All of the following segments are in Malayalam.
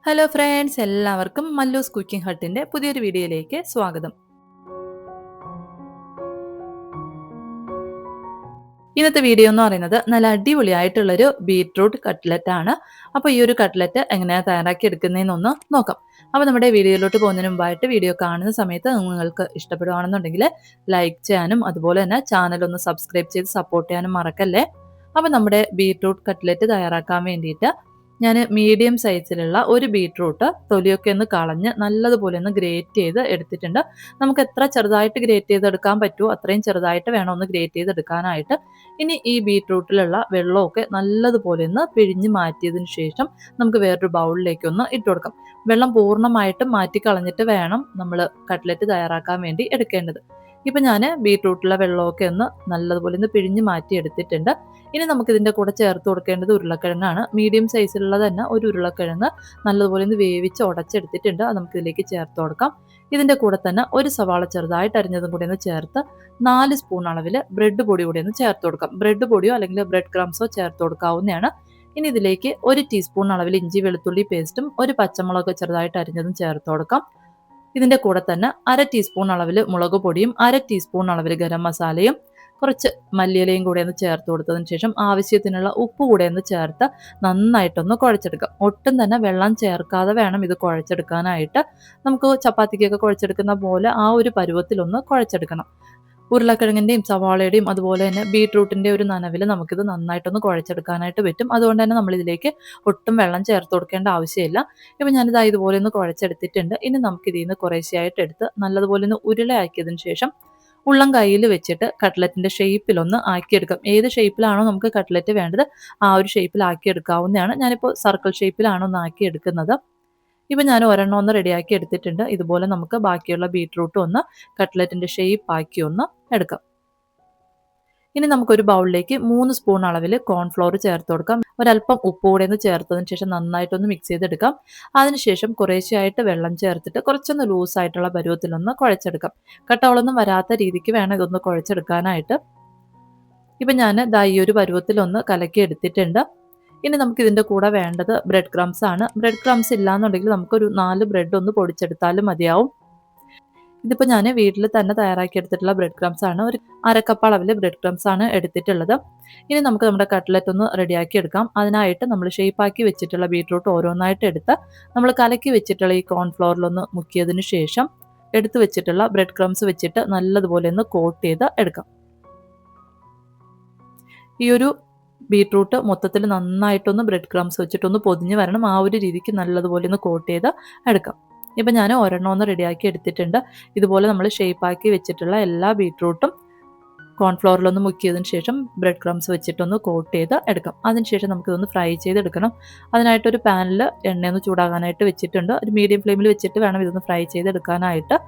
ഹലോ ഫ്രണ്ട്സ്, എല്ലാവർക്കും മല്ലൂസ് കുക്കിംഗ് ഹട്ടിൻ്റെ പുതിയൊരു വീഡിയോയിലേക്ക് സ്വാഗതം. ഇന്നത്തെ വീഡിയോ എന്ന് പറയുന്നത് നല്ല അടിപൊളിയായിട്ടുള്ളൊരു ബീട്രൂട്ട് കട്ട്ലറ്റ് ആണ്. അപ്പോൾ ഈ ഒരു കട്ട്ലറ്റ് എങ്ങനെയാണ് തയ്യാറാക്കി എടുക്കുന്നതെന്നൊന്ന് നോക്കാം. അപ്പോൾ നമ്മുടെ വീഡിയോയിലോട്ട് പോകുന്നതിന് മുമ്പായിട്ട് വീഡിയോ കാണുന്ന സമയത്ത് നിങ്ങൾക്ക് ഇഷ്ടപ്പെടുകയാണെന്നുണ്ടെങ്കിൽ ലൈക്ക് ചെയ്യാനും അതുപോലെ തന്നെ ചാനൽ ഒന്ന് സബ്സ്ക്രൈബ് ചെയ്ത് സപ്പോർട്ട് ചെയ്യാനും മറക്കല്ലേ. അപ്പോൾ നമ്മുടെ ബീട്രൂട്ട് കട്ട്ലറ്റ് തയ്യാറാക്കാൻ വേണ്ടിയിട്ട് ഞാൻ മീഡിയം സൈസിലുള്ള ഒരു ബീട്രൂട്ട് തൊലിയൊക്കെ ഒന്ന് കളഞ്ഞ് നല്ലതുപോലെ ഒന്ന് ഗ്രേറ്റ് ചെയ്ത് എടുത്തിട്ടുണ്ട്. നമുക്ക് എത്ര ചെറുതായിട്ട് ഗ്രേറ്റ് ചെയ്തെടുക്കാൻ പറ്റുമോ അത്രയും ചെറുതായിട്ട് വേണം ഒന്ന് ഗ്രേറ്റ് ചെയ്തെടുക്കാനായിട്ട്. ഇനി ഈ ബീട്രൂട്ടിലുള്ള വെള്ളമൊക്കെ നല്ലതുപോലെ ഒന്ന് പിഴിഞ്ഞ് മാറ്റിയതിന് ശേഷം നമുക്ക് വേറൊരു ബൗളിലേക്ക് ഒന്ന് ഇട്ട് കൊടുക്കാം. വെള്ളം പൂർണ്ണമായിട്ടും മാറ്റിക്കളഞ്ഞിട്ട് വേണം നമ്മൾ കട്ട്ലറ്റ് തയ്യാറാക്കാൻ വേണ്ടി എടുക്കേണ്ടത്. ഇപ്പം ഞാൻ ബീട്രൂട്ടിലെ വെള്ളമൊക്കെ ഒന്ന് നല്ലതുപോലെ ഒന്ന് പിഴിഞ്ഞ് മാറ്റി എടുത്തിട്ടുണ്ട്. ഇനി നമുക്കിതിൻ്റെ കൂടെ ചേർത്ത് കൊടുക്കേണ്ടത് ഉരുളക്കിഴങ്ങാണ്. മീഡിയം സൈസിലുള്ള തന്നെ ഒരു ഉരുളക്കിഴങ്ങ് നല്ലതുപോലെ ഒന്ന് വേവിച്ച് ഉടച്ചെടുത്തിട്ടുണ്ട്. അത് നമുക്കിതിലേക്ക് ചേർത്ത് കൊടുക്കാം. ഇതിൻ്റെ കൂടെ തന്നെ ഒരു സവാള ചെറുതായിട്ട് അരിഞ്ഞതും കൂടി ഒന്ന് ചേർത്ത് 4 സ്പൂൺ അളവിൽ ബ്രെഡ് പൊടി കൂടി ഒന്ന് ചേർത്ത് കൊടുക്കാം. ബ്രെഡ് പൊടിയോ അല്ലെങ്കിൽ ബ്രെഡ് ക്രംസോ ചേർത്ത് കൊടുക്കാവുന്നതാണ്. ഇനി ഇതിലേക്ക് 1 ടീസ്പൂൺ അളവിൽ ഇഞ്ചി വെളുത്തുള്ളി പേസ്റ്റും ഒരു പച്ചമുളക് ചെറുതായിട്ട് അരിഞ്ഞതും ചേർത്ത് കൊടുക്കാം. ഇതിൻ്റെ കൂടെ തന്നെ 1/2 ടീസ്പൂൺ അളവിൽ മുളക് പൊടിയും 1/2 ടീസ്പൂൺ അളവിൽ ഗരം മസാലയും കുറച്ച് മല്ലിയിലയും കൂടെ ഒന്ന് ചേർത്ത് കൊടുത്തതിന് ശേഷം ആവശ്യത്തിനുള്ള ഉപ്പ് കൂടെ ഒന്ന് ചേർത്ത് നന്നായിട്ടൊന്ന് കുഴച്ചെടുക്കാം. ഒട്ടും തന്നെ വെള്ളം ചേർക്കാതെ വേണം ഇത് കുഴച്ചെടുക്കാനായിട്ട്. നമുക്ക് ചപ്പാത്തിക്കൊക്കെ കുഴച്ചെടുക്കുന്ന പോലെ ആ ഒരു പരുവത്തിലൊന്ന് കുഴച്ചെടുക്കണം. ഉരുളക്കിഴങ്ങിൻ്റെയും സവാളയുടെയും അതുപോലെ തന്നെ ബീട്രൂട്ടിൻ്റെ ഒരു നനവിൽ നമുക്കിത് നന്നായിട്ടൊന്ന് കുഴച്ചെടുക്കാനായിട്ട് പറ്റും. അതുകൊണ്ട് തന്നെ നമ്മളിതിലേക്ക് ഒട്ടും വെള്ളം ചേർത്ത് കൊടുക്കേണ്ട ആവശ്യമില്ല. ഇപ്പം ഞാനിത് ഇതുപോലെ ഒന്ന് കുഴച്ചെടുത്തിട്ടുണ്ട്. ഇനി നമുക്കിതിൽ നിന്ന് കുറേശ്ശെയായിട്ട് എടുത്ത് നല്ലതുപോലെ ഒന്ന് ഉരുളയാക്കിയതിന് ശേഷം ഉള്ളം കയ്യിൽ വെച്ചിട്ട് കട്ട്ലറ്റിൻ്റെ ഷേപ്പിലൊന്ന് ആക്കിയെടുക്കാം. ഏത് ഷേപ്പിലാണോ നമുക്ക് കട്ട്ലറ്റ് വേണ്ടത് ആ ഒരു ഷേപ്പിലാക്കി എടുക്കാവുന്നതാണ്. ഞാനിപ്പോൾ സർക്കിൾ ഷേപ്പിലാണ് ഒന്ന് ആക്കിയെടുക്കുന്നത്. ഇപ്പം ഞാൻ ഒരെണ്ണം ഒന്ന് റെഡിയാക്കി എടുത്തിട്ടുണ്ട്. ഇതുപോലെ നമുക്ക് ബാക്കിയുള്ള ബീട്രൂട്ടും ഒന്ന് കട്ട്ലറ്റിൻ്റെ ഷേപ്പാക്കി ഒന്ന് എടുക്കാം. ഇനി നമുക്കൊരു ബൗളിലേക്ക് 3 സ്പൂൺ അളവിൽ കോൺഫ്ലോർ ചേർത്ത് കൊടുക്കാം. ഒരല്പം ഉപ്പ് കൂടെ ഒന്ന് ചേർത്തതിന് ശേഷം നന്നായിട്ടൊന്ന് മിക്സ് ചെയ്തെടുക്കാം. അതിനുശേഷം കുറേശ്ശെയായിട്ട് വെള്ളം ചേർത്തിട്ട് കുറച്ചൊന്ന് ലൂസായിട്ടുള്ള പരുവത്തിലൊന്ന് കുഴച്ചെടുക്കാം. കട്ടകളൊന്നും വരാത്ത രീതിക്ക് വേണം ഇതൊന്ന് കുഴച്ചെടുക്കാനായിട്ട്. ഇപ്പം ഞാൻ ഈ ഒരു പരുവത്തിലൊന്ന് കലക്കി എടുത്തിട്ടുണ്ട്. ഇനി നമുക്കിതിൻ്റെ കൂടെ വേണ്ടത് ബ്രെഡ് ക്രംസ് ആണ്. ബ്രെഡ് ക്രംസ് ഇല്ലാന്നുണ്ടെങ്കിൽ നമുക്കൊരു 4 ബ്രെഡ് ഒന്ന് പൊടിച്ചെടുത്താലും മതിയാവും. ഇതിപ്പോൾ ഞാൻ വീട്ടിൽ തന്നെ തയ്യാറാക്കി എടുത്തിട്ടുള്ള ബ്രെഡ് ക്രംസ് ആണ്. ഒരു 1/2 കപ്പ് അളവിൽ ബ്രെഡ് ക്രംസ് ആണ് എടുത്തിട്ടുള്ളത്. ഇനി നമുക്ക് നമ്മുടെ കട്ട്ലറ്റ് ഒന്ന് റെഡിയാക്കി എടുക്കാം. അതിനായിട്ട് നമ്മൾ ഷേപ്പാക്കി വെച്ചിട്ടുള്ള ബീട്രൂട്ട് ഓരോന്നായിട്ട് എടുത്ത് നമ്മൾ കലക്കി വെച്ചിട്ടുള്ള ഈ കോൺഫ്ലോറിലൊന്ന് മുക്കിയതിന് ശേഷം എടുത്ത് വെച്ചിട്ടുള്ള ബ്രെഡ് ക്രംസ് വെച്ചിട്ട് നല്ലതുപോലെ ഒന്ന് കോട്ട് ചെയ്ത് എടുക്കാം. ഈ ഒരു ബീട്രൂട്ട് മൊത്തത്തിൽ നന്നായിട്ടൊന്ന് ബ്രെഡ് ക്രംസ് വെച്ചിട്ടൊന്ന് പൊതിഞ്ഞ് വരണം. ആ ഒരു രീതിക്ക് നല്ലതുപോലെ ഒന്ന് കോട്ട് ചെയ്ത് എടുക്കാം. ഇപ്പം ഞാൻ ഒരെണ്ണം ഒന്ന് റെഡിയാക്കി എടുത്തിട്ടുണ്ട്. ഇതുപോലെ നമ്മൾ ഷേപ്പാക്കി വെച്ചിട്ടുള്ള എല്ലാ ബീട്രൂട്ടും കോൺഫ്ലോറിലൊന്ന് മുക്കിയതിന് ശേഷം ബ്രെഡ് ക്രംസ് വെച്ചിട്ടൊന്ന് കോട്ട് ചെയ്ത് എടുക്കാം. അതിനുശേഷം നമുക്കിതൊന്ന് ഫ്രൈ ചെയ്തെടുക്കണം. അതിനായിട്ടൊരു പാനിൽ എണ്ണയൊന്ന് ചൂടാകാനായിട്ട് വെച്ചിട്ടുണ്ട്. ഒരു മീഡിയം ഫ്ലെയിമിൽ വെച്ചിട്ട് വേണം ഇതൊന്ന് ഫ്രൈ ചെയ്തെടുക്കാനായിട്ട്.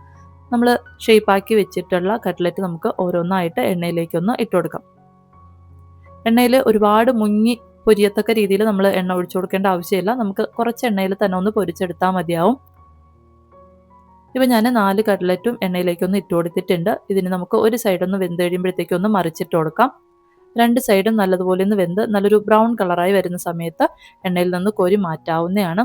നമ്മൾ ഷേപ്പാക്കി വെച്ചിട്ടുള്ള കട്ട്ലറ്റ് നമുക്ക് ഓരോന്നായിട്ട് എണ്ണയിലേക്കൊന്ന് ഇട്ട് കൊടുക്കാം. എണ്ണയിൽ ഒരുപാട് മുങ്ങി പൊരിയത്തക്ക രീതിയിൽ നമ്മൾ എണ്ണ ഒഴിച്ചു കൊടുക്കേണ്ട ആവശ്യമില്ല. നമുക്ക് കുറച്ച് എണ്ണയിൽ തന്നെ ഒന്ന് പൊരിച്ചെടുത്താൽ മതിയാവും. ഇപ്പം ഞാൻ 4 കട്ട്ലറ്റും എണ്ണയിലേക്കൊന്ന് ഇട്ട് കൊടുത്തിട്ടുണ്ട്. ഇതിന് നമുക്ക് ഒരു സൈഡൊന്ന് വെന്ത് കഴിയുമ്പോഴത്തേക്കൊന്ന് മറിച്ചിട്ട് കൊടുക്കാം. 2 സൈഡും നല്ലതുപോലെ ഒന്ന് വെന്ത് നല്ലൊരു ബ്രൗൺ കളറായി വരുന്ന സമയത്ത് എണ്ണയിൽ നിന്ന് കോരി മാറ്റാവുന്നതാണ്.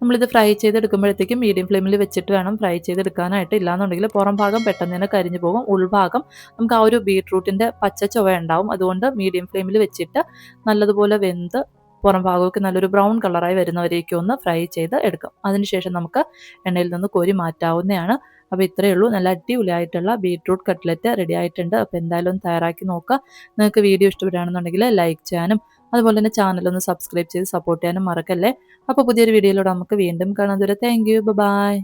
നമ്മളിത് ഫ്രൈ ചെയ്തെടുക്കുമ്പോഴത്തേക്കും മീഡിയം ഫ്ലെയിമിൽ വെച്ചിട്ട് വേണം ഫ്രൈ ചെയ്തെടുക്കാനായിട്ട്. ഇല്ലാന്നുണ്ടെങ്കിൽ പുറം ഭാഗം പെട്ടെന്ന് തന്നെ കരിഞ്ഞു പോകും. ഉൾഭാഗം നമുക്ക് ആ ഒരു ബീട്രൂട്ടിൻ്റെ പച്ച ചുവ ഉണ്ടാവും. അതുകൊണ്ട് മീഡിയം ഫ്ലെയിമിൽ വെച്ചിട്ട് നല്ലതുപോലെ വെന്ത് പുറം ഭാഗമൊക്കെ നല്ലൊരു ബ്രൗൺ കളറായി വരുന്നവരേക്കും ഒന്ന് ഫ്രൈ ചെയ്ത് എടുക്കാം. അതിനുശേഷം നമുക്ക് എണ്ണയിൽ നിന്ന് കോരി മാറ്റാവുന്നതാണ്. അപ്പോൾ ഇത്രയേ ഉള്ളൂ. നല്ല അടിപൊളിയായിട്ടുള്ള ബീട്രൂട്ട് കട്ട്ലറ്റ് റെഡി ആയിട്ടുണ്ട്. അപ്പോൾ എന്തായാലും ഒന്ന് തയ്യാറാക്കി നോക്കുക. നിങ്ങൾക്ക് വീഡിയോ ഇഷ്ടപ്പെടുകയാണെന്നുണ്ടെങ്കിൽ ലൈക്ക് ചെയ്യാനും അതുപോലെ തന്നെ ചാനലൊന്ന് സബ്സ്ക്രൈബ് ചെയ്ത് സപ്പോർട്ട് ചെയ്യാനും മറക്കല്ലേ. അപ്പോൾ പുതിയൊരു വീഡിയോയിലൂടെ നമുക്ക് വീണ്ടും കാണാം. Thank you. ബൈ.